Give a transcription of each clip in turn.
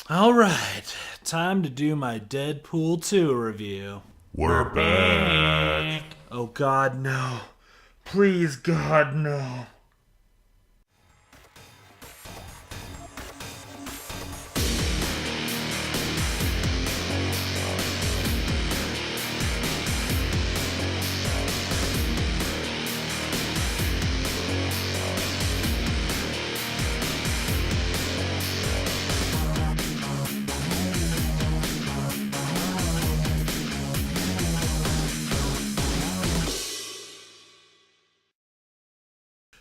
All right, time to do my Deadpool 2 review. We're back. Oh God, no. Please, God, no.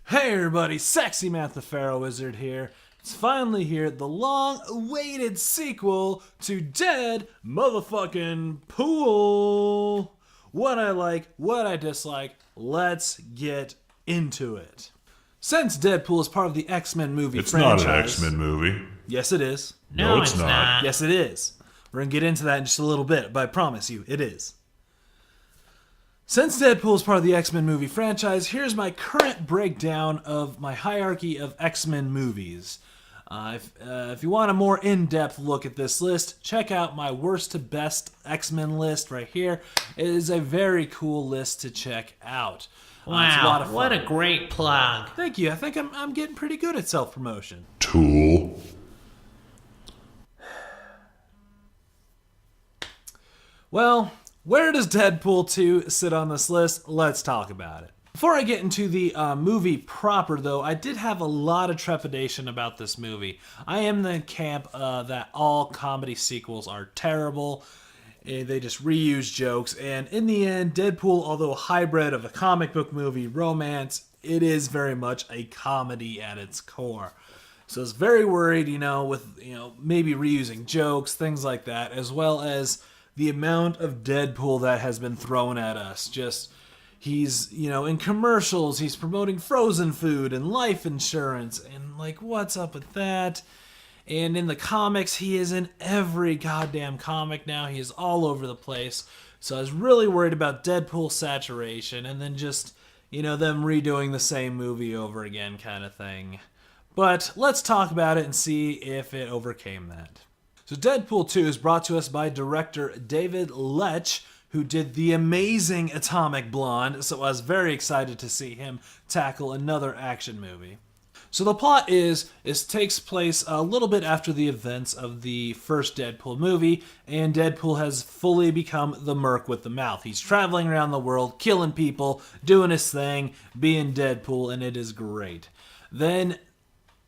Hey everybody, Sexy Matt the Pharaoh Wizard here. It's finally here, the long-awaited sequel to Dead Motherfucking Pool. What I like, what I dislike, let's get into it. Since Deadpool is part of the X-Men movie It's franchise... not an X-Men movie. Yes, it is. No, it's not. Yes, it is. We're going to get into that in just a little bit, but I promise you, it is. Since Deadpool is part of the X-Men movie franchise, here's my current breakdown of my hierarchy of X-Men movies. If you want a more in-depth look at this list, check out my worst to best X-Men list right here. It is a very cool list to check out. It's a lot of fun. What a great plug. Thank you. I think I'm getting pretty good at self-promotion. Tool. Well, where does Deadpool 2 sit on this list? Let's talk about it. Before I get into the movie proper, though, I did have a lot of trepidation about this movie. I am in the camp that all comedy sequels are terrible. They just reuse jokes. And in the end, Deadpool, although a hybrid of a comic book movie, romance, it is very much a comedy at its core. So I was very worried, with, maybe reusing jokes, things like that, as well as the amount of Deadpool that has been thrown at us. Just, he's, in commercials, he's promoting frozen food and life insurance, and, what's up with that? And in the comics, he is in every goddamn comic now. He is all over the place. So I was really worried about Deadpool saturation, and then just, them redoing the same movie over again kind of thing. But let's talk about it and see if it overcame that. So Deadpool 2 is brought to us by director David Lech, who did the amazing Atomic Blonde, so I was very excited to see him tackle another action movie. So the plot is takes place a little bit after the events of the first Deadpool movie, and Deadpool has fully become the merc with the mouth. He's traveling around the world, killing people, doing his thing, being Deadpool, and it is great. Then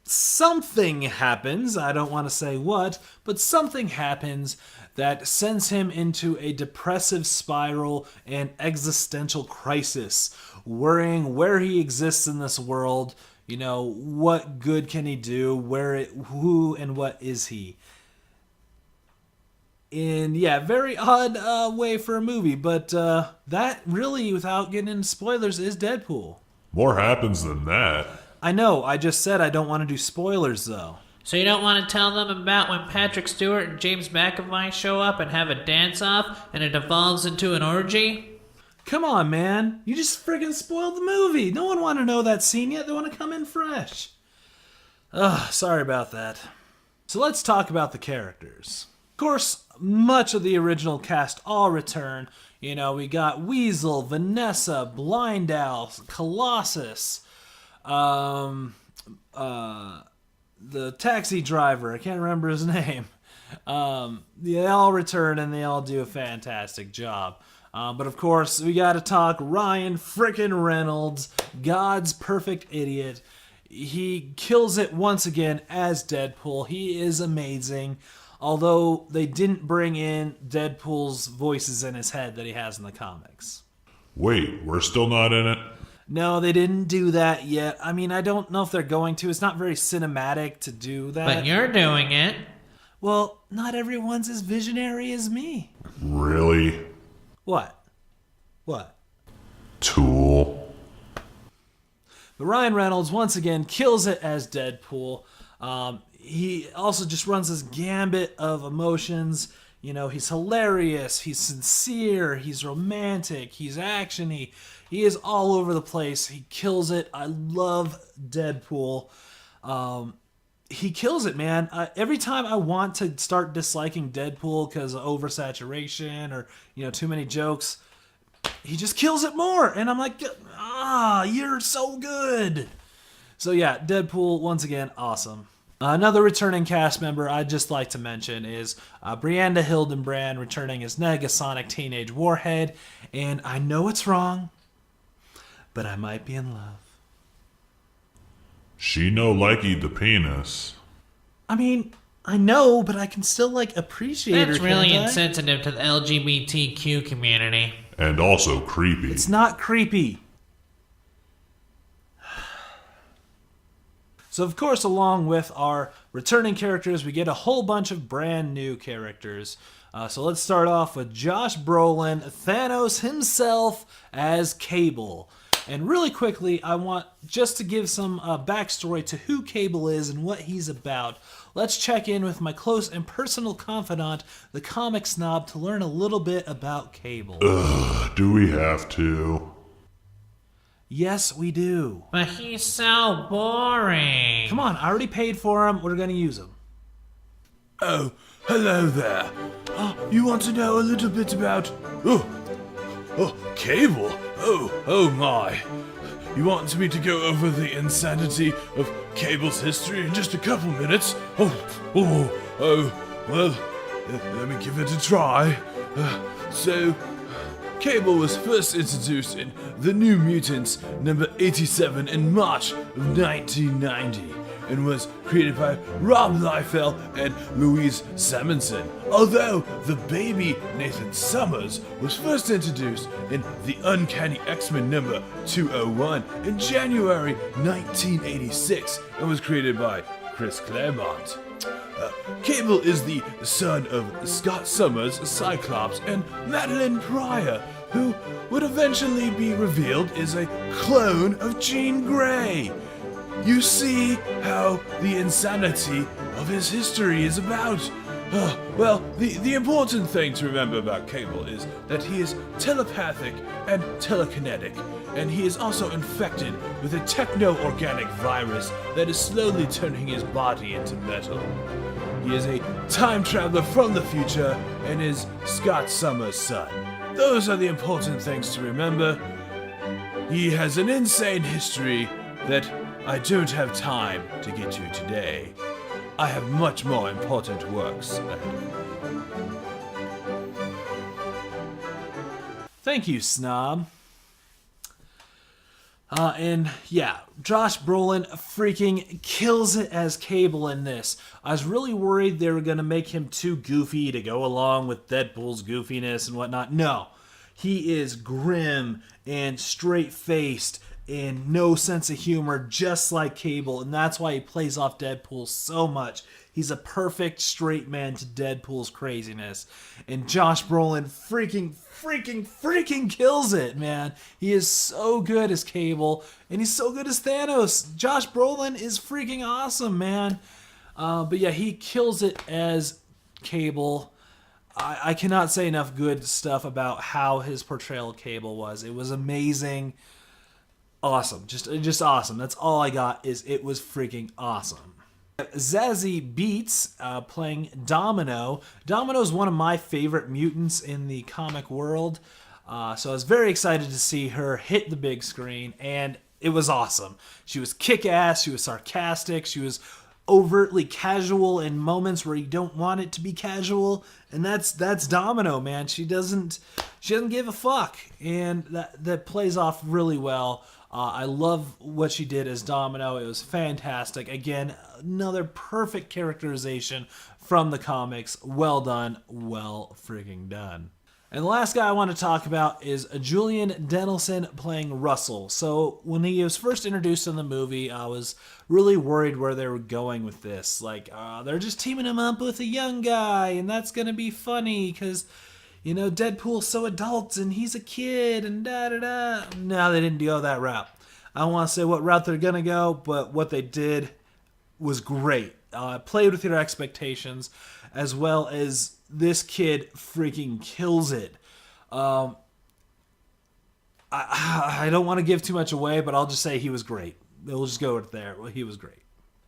something happens, I don't want to say what, but something happens that sends him into a depressive spiral and existential crisis, worrying where he exists in this world, what good can he do, who and what is he. And yeah, very odd way for a movie, but that really, without getting into spoilers, is Deadpool. More happens than that. I know, I just said I don't want to do spoilers, though. So you don't want to tell them about when Patrick Stewart and James McAvoy show up and have a dance-off and it evolves into an orgy? Come on, man. You just friggin' spoiled the movie. No one want to know that scene yet. They want to come in fresh. Ugh, sorry about that. So let's talk about the characters. Of course, much of the original cast all return. We got Weasel, Vanessa, Blind Owl, Colossus, the taxi driver, I can't remember his name. They all return and they all do a fantastic job. But of course, we gotta talk Ryan frickin' Reynolds, God's perfect idiot. He kills it once again as Deadpool. He is amazing. Although they didn't bring in Deadpool's voices in his head that he has in the comics. Wait, we're still not in it? No, they didn't do that yet. I mean, I don't know if they're going to. It's not very cinematic to do that. But you're doing it. Well, not everyone's as visionary as me. Really? What? Tool. But Ryan Reynolds, once again, kills it as Deadpool. He also just runs this gambit of emotions. He's hilarious, he's sincere, he's romantic, he's actiony. He is all over the place. He kills it. I love Deadpool. he kills it, man. Every time I want to start disliking Deadpool because of oversaturation or, too many jokes, he just kills it more. And I'm like, you're so good. So yeah, Deadpool, once again, awesome. Another returning cast member I'd just like to mention is Brianda Hildenbrand returning as Negasonic Teenage Warhead. And I know it's wrong, but I might be in love. She no likey the penis. I mean, I know, but I can still, appreciate That's her. really can't I? insensitive to the LGBTQ community. And also creepy. It's not creepy. So, of course, along with our returning characters, we get a whole bunch of brand new characters. So let's start off with Josh Brolin, Thanos himself as Cable. And really quickly, I want just to give some backstory to who Cable is and what he's about. Let's check in with my close and personal confidant, the comic snob, to learn a little bit about Cable. Do we have to? Yes, we do. But he's so boring. Come on, I already paid for him. We're going to use him. Oh, hello there. You want to know a little bit about... Cable? Oh my. You want me to go over the insanity of Cable's history in just a couple minutes? Well, let me give it a try. So, Cable was first introduced in The New Mutants number 87 in March of 1990 and was created by Rob Liefeld and Louise Simonson. Although the baby Nathan Summers was first introduced in The Uncanny X-Men number 201 in January 1986 and was created by Chris Claremont. Cable is the son of Scott Summers, Cyclops, and Madeline Pryor, who would eventually be revealed is a clone of Jean Grey. You see how the insanity of his history is about. Well, the important thing to remember about Cable is that he is telepathic and telekinetic, and he is also infected with a techno-organic virus that is slowly turning his body into metal. He is a time traveler from the future and is Scott Summers' son. Those are the important things to remember. He has an insane history that I don't have time to get to today. I have much more important works ahead. Thank you, Snob. And yeah, Josh Brolin freaking kills it as Cable in this. I was really worried they were going to make him too goofy to go along with Deadpool's goofiness and whatnot. No, he is grim and straight-faced and no sense of humor, just like Cable, and that's why he plays off Deadpool so much. He's a perfect straight man to Deadpool's craziness. And Josh Brolin freaking kills it, man. He is so good as Cable, and he's so good as Thanos. Josh Brolin is freaking awesome, man. But yeah, he kills it as Cable. I cannot say enough good stuff about how his portrayal of Cable was. It was amazing. Awesome. Just awesome. That's all I got is it was freaking awesome. Zazie Beetz playing Domino. Domino is one of my favorite mutants in the comic world. So I was very excited to see her hit the big screen, and it was awesome. She was kick-ass, she was sarcastic, she was overtly casual in moments where you don't want it to be casual, and that's Domino, man. She doesn't give a fuck, and that plays off really well. I love what she did as Domino. It was fantastic. Again, another perfect characterization from the comics. Well done. Well frigging done. And the last guy I want to talk about is Julian Dennison playing Russell. So when he was first introduced in the movie, I was really worried where they were going with this. Like, they're just teaming him up with a young guy, and that's going to be funny because... Deadpool's so adult and he's a kid and da-da-da. No, they didn't go that route. I don't want to say what route they're going to go, but what they did was great. Played with your expectations, as well as this kid freaking kills it. I don't want to give too much away, but I'll just say he was great. We'll just go with there. Well, he was great.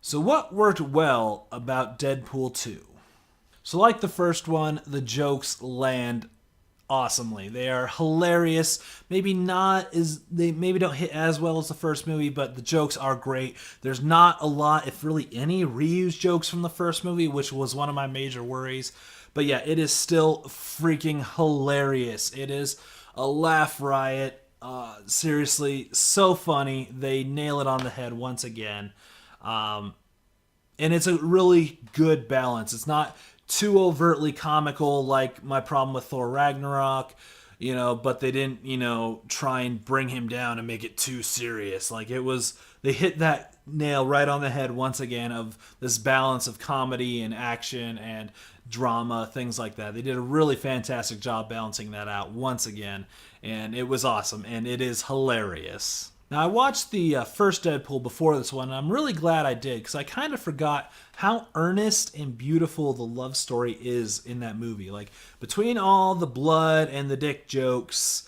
So what worked well about Deadpool 2? So like the first one, the jokes land awesomely. They are hilarious. Maybe don't hit as well as the first movie, but the jokes are great. There's not a lot, if really any, reused jokes from the first movie, which was one of my major worries. But yeah, it is still freaking hilarious. It is a laugh riot. Seriously, so funny. They nail it on the head once again. And it's a really good balance. It's not too overtly comical like my problem with Thor Ragnarok, but they didn't, try and bring him down and make it too serious. Like they hit that nail right on the head once again of this balance of comedy and action and drama, things like that. They did a really fantastic job balancing that out once again, and it was awesome, and it is hilarious. Now, I watched the first Deadpool before this one, and I'm really glad I did, because I kind of forgot how earnest and beautiful the love story is in that movie. Like, between all the blood and the dick jokes,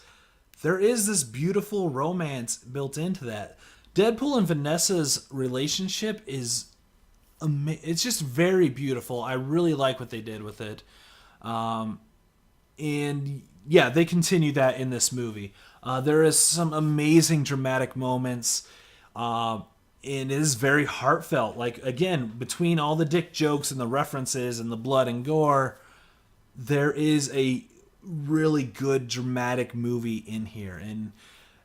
there is this beautiful romance built into that. Deadpool and Vanessa's relationship is it's just very beautiful. I really like what they did with it. And yeah, they continue that in this movie. There is some amazing dramatic moments, and it is very heartfelt. Like, again, between all the dick jokes and the references and the blood and gore, there is a really good dramatic movie in here. And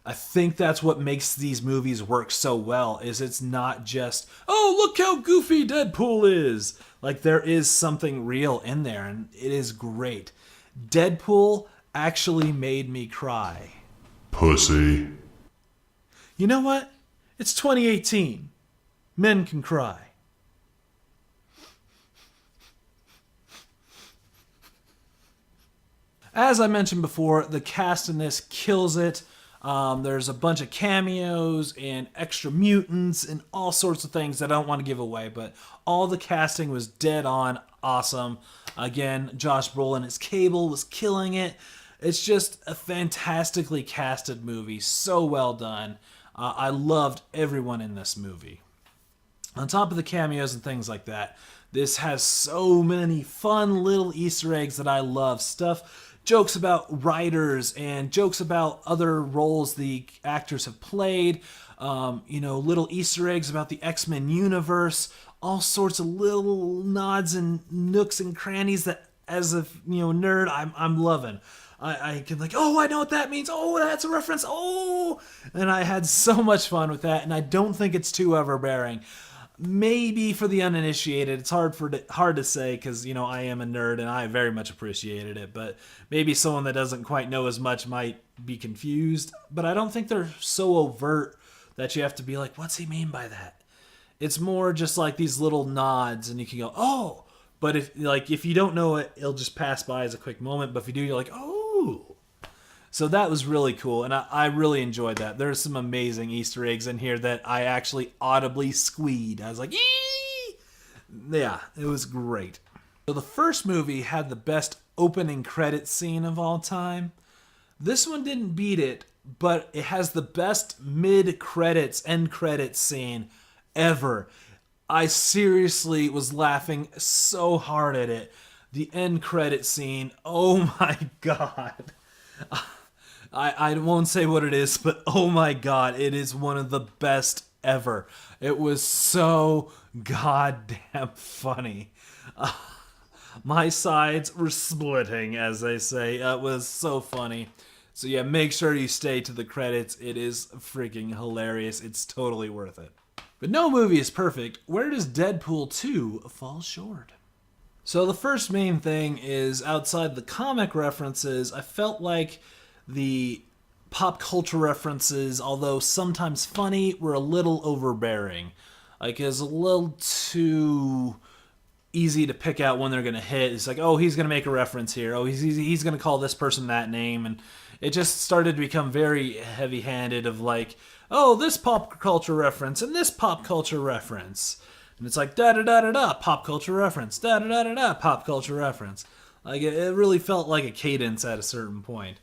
I think that's what makes these movies work so well, is it's not just, oh, look how goofy Deadpool is. Like, there is something real in there, and it is great. Deadpool actually made me cry. Pussy. You know what? It's 2018. Men can cry. As I mentioned before, the cast in this kills it. There's a bunch of cameos and extra mutants and all sorts of things that I don't want to give away, but all the casting was dead on awesome. Again, Josh Brolin as Cable was killing it. It's just a fantastically casted movie. So well done. I loved everyone in this movie. On top of the cameos and things like that, this has so many fun little Easter eggs that I love. Jokes about writers and jokes about other roles the actors have played. Little Easter eggs about the X-Men universe. All sorts of little nods and nooks and crannies that, as a nerd, I'm loving. I can I know what that means. Oh, that's a reference. Oh, and I had so much fun with that, and I don't think it's too overbearing. Maybe for the uninitiated, it's hard to say because I am a nerd and I very much appreciated it. But maybe someone that doesn't quite know as much might be confused. But I don't think they're so overt that you have to be like, "What's he mean by that?" It's more just like these little nods, and you can go, "Oh." But if you don't know it, it'll just pass by as a quick moment. But if you do, you're like, "Oh." So that was really cool, and I really enjoyed that. There's some amazing Easter eggs in here that I actually audibly squeed. I was like, "Yee!" Yeah, it was great. So the first movie had the best opening credits scene of all time. This one didn't beat it, but it has the best mid-credits, end credits scene ever. I seriously was laughing so hard at it. The end credit scene, oh my god. I won't say what it is, but oh my god, it is one of the best ever. It was so goddamn funny. My sides were splitting, as they say. It was so funny. So yeah, make sure you stay to the credits. It is freaking hilarious. It's totally worth it. But no movie is perfect. Where does Deadpool 2 fall short? So the first main thing is, outside the comic references, I felt like the pop culture references, although sometimes funny, were a little overbearing. Like, it's a little too easy to pick out when they're going to hit. It's like, oh, he's going to make a reference here. Oh, he's going to call this person that name. And it just started to become very heavy-handed of like, oh, this pop culture reference and this pop culture reference. And it's like, da-da-da-da-da, pop culture reference, da-da-da-da-da, pop culture reference. Like, it really felt like a cadence at a certain point.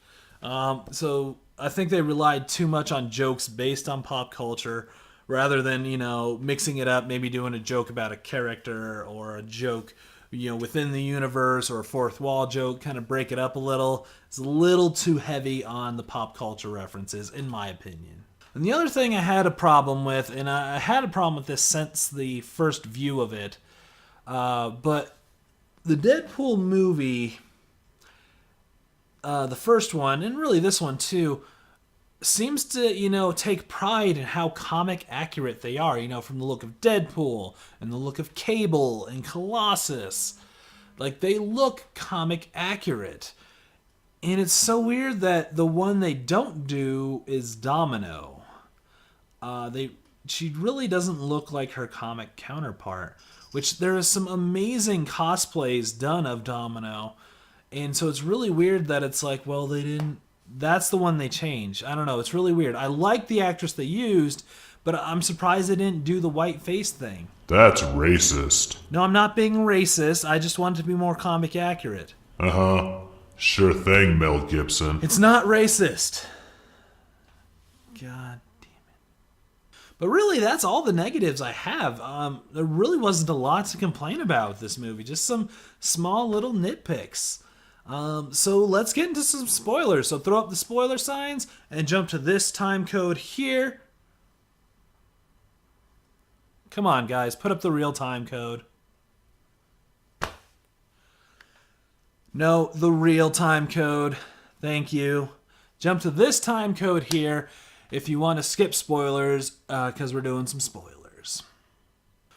So I think they relied too much on jokes based on pop culture rather than, mixing it up, maybe doing a joke about a character or a joke, within the universe or a fourth wall joke, kind of break it up a little. It's a little too heavy on the pop culture references, in my opinion. And the other thing I had a problem with, and I had a problem with this since the first view of it, but the Deadpool movie, the first one, and really this one too, seems to, take pride in how comic accurate they are, from the look of Deadpool and the look of Cable and Colossus. Like, they look comic accurate. And it's so weird that the one they don't do is Domino. She really doesn't look like her comic counterpart, which there is some amazing cosplays done of Domino. And so it's really weird that it's like, well, they didn't... That's the one they changed. I don't know. It's really weird. I like the actress they used, but I'm surprised they didn't do the white face thing. That's racist. No, I'm not being racist. I just wanted to be more comic accurate. Uh-huh. Sure thing, Mel Gibson. It's not racist. God damn it. But really, that's all the negatives I have. There really wasn't a lot to complain about with this movie. Just some small little nitpicks. So let's get into some spoilers. So throw up the spoiler signs and jump to this time code here. Come on, guys. Put up the real time code. No, the real time code. Thank you. Jump to this time code here if you want to skip spoilers, because we're doing some spoilers.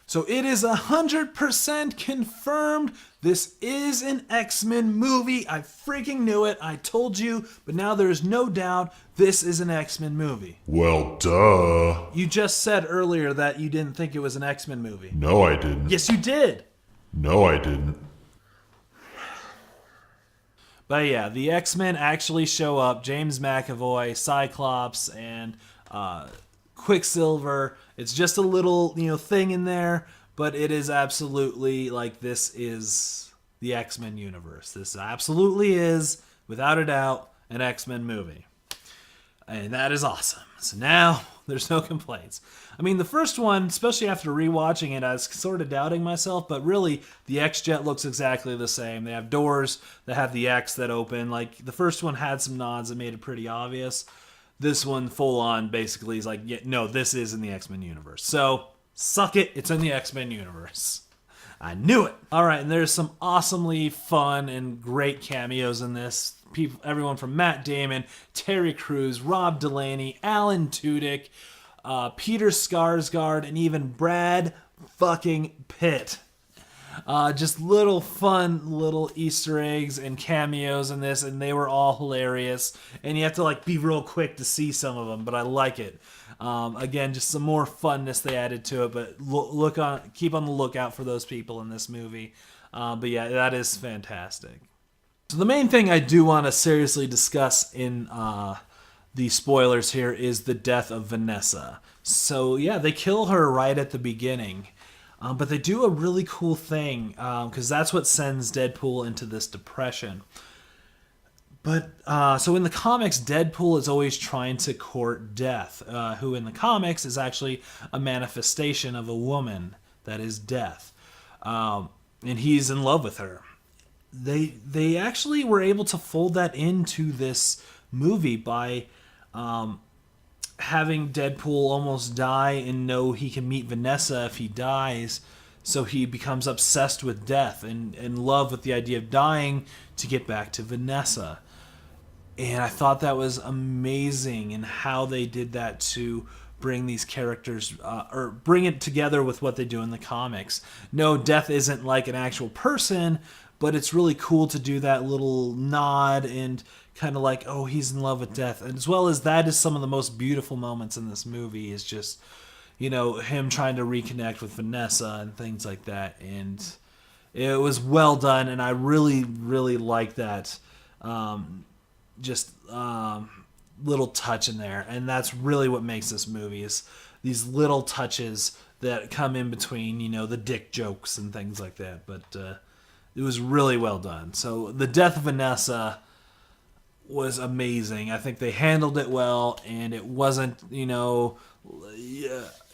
So it is 100% confirmed. This is an X-Men movie. I freaking knew it. I told you. But now there's no doubt this is an X-Men movie. Well, duh. You just said earlier that you didn't think it was an X-Men movie. No, I didn't. Yes, you did. No, I didn't. But yeah, the X-Men actually show up. James McAvoy, Cyclops, and Quicksilver. It's just a little, thing in there, but it is absolutely like this is the X-Men universe. This absolutely is, without a doubt, an X-Men movie. And that is awesome. So now there's no complaints. I mean, the first one, especially after rewatching it, I was sort of doubting myself, but really the X-Jet looks exactly the same. They have doors that have the X that open. Like, the first one had some nods that made it pretty obvious. This one, full on, basically is like, yeah, no, this is in the X-Men universe. So, suck it, it's in the X-Men universe. I knew it! Alright, and there's some awesomely fun and great cameos in this. Everyone from Matt Damon, Terry Crews, Rob Delaney, Alan Tudyk, Peter Skarsgård, and even Brad fucking Pitt. Just little fun little Easter eggs and cameos in this, and they were all hilarious. And you have to be real quick to see some of them, but I like it. Again, just some more funness they added to it, but keep on the lookout for those people in this movie. But yeah, that is fantastic. So the main thing I do want to seriously discuss in the spoilers here is the death of Vanessa. So yeah, they kill her right at the beginning. But they do a really cool thing, because that's what sends Deadpool into this depression. But, so in the comics, Deadpool is always trying to court Death, who in the comics is actually a manifestation of a woman that is Death. And he's in love with her. They actually were able to fold that into this movie by having Deadpool almost die and know he can meet Vanessa if he dies, so he becomes obsessed with death and in love with the idea of dying to get back to Vanessa. And I thought that was amazing in how they did that to bring these characters, or bring it together with what they do in the comics. No, Death isn't like an actual person, but it's really cool to do that little nod and kind of like, oh, he's in love with Death. And as well as that is some of the most beautiful moments in this movie is just, him trying to reconnect with Vanessa and things like that. And it was well done, and I really, really like that little touch in there. And that's really what makes this movie, is these little touches that come in between, the dick jokes and things like that. But it was really well done. So the death of Vanessa was amazing. I think they handled it well, and it wasn't,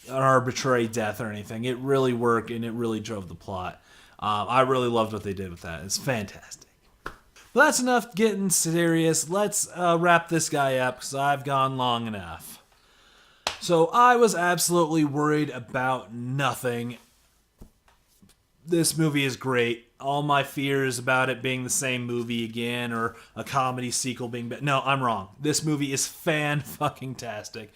an arbitrary death or anything. It really worked, and it really drove the plot. I really loved what they did with that. It's fantastic. But that's enough getting serious. Let's wrap this guy up because I've gone long enough. So I was absolutely worried about nothing. This movie is great. All my fears about it being the same movie again or a comedy sequel being better. No, I'm wrong. This movie is fan-fucking-tastic.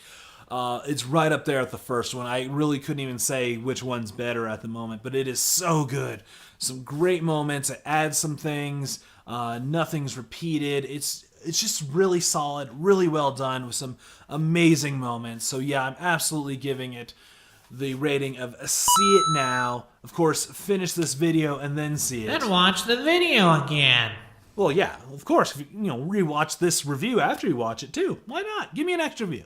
It's right up there at the first one. I really couldn't even say which one's better at the moment, but it is so good. Some great moments. It adds some things. Nothing's repeated. It's just really solid, really well done with some amazing moments. So yeah, I'm absolutely giving it the rating of see it now. Of course, finish this video and then see it. Then watch the video again. Well, yeah, of course. If you rewatch this review after you watch it too. Why not? Give me an extra view.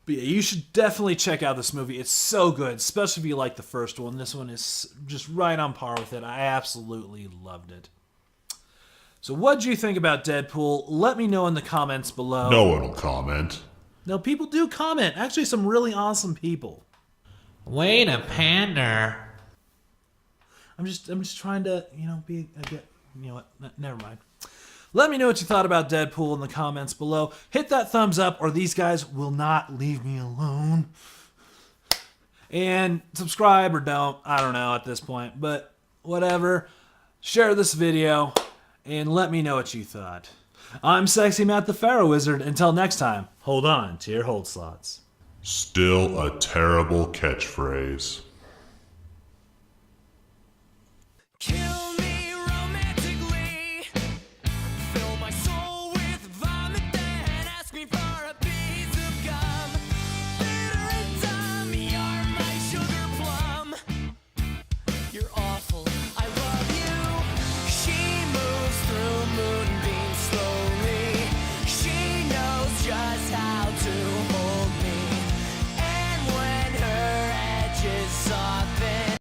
But yeah, you should definitely check out this movie. It's so good, especially if you like the first one. This one is just right on par with it. I absolutely loved it. So what do you think about Deadpool? Let me know in the comments below. No one will comment. No, people do comment. Actually, some really awesome people. Way to pander. I'm just trying to, be a good, what? Never mind. Let me know what you thought about Deadpool in the comments below. Hit that thumbs up or these guys will not leave me alone. And subscribe or don't. I don't know at this point, but whatever. Share this video and let me know what you thought. I'm Sexy Matt the Pharaoh Wizard. Until next time, hold on to your hold slots. Still a terrible catchphrase. Kill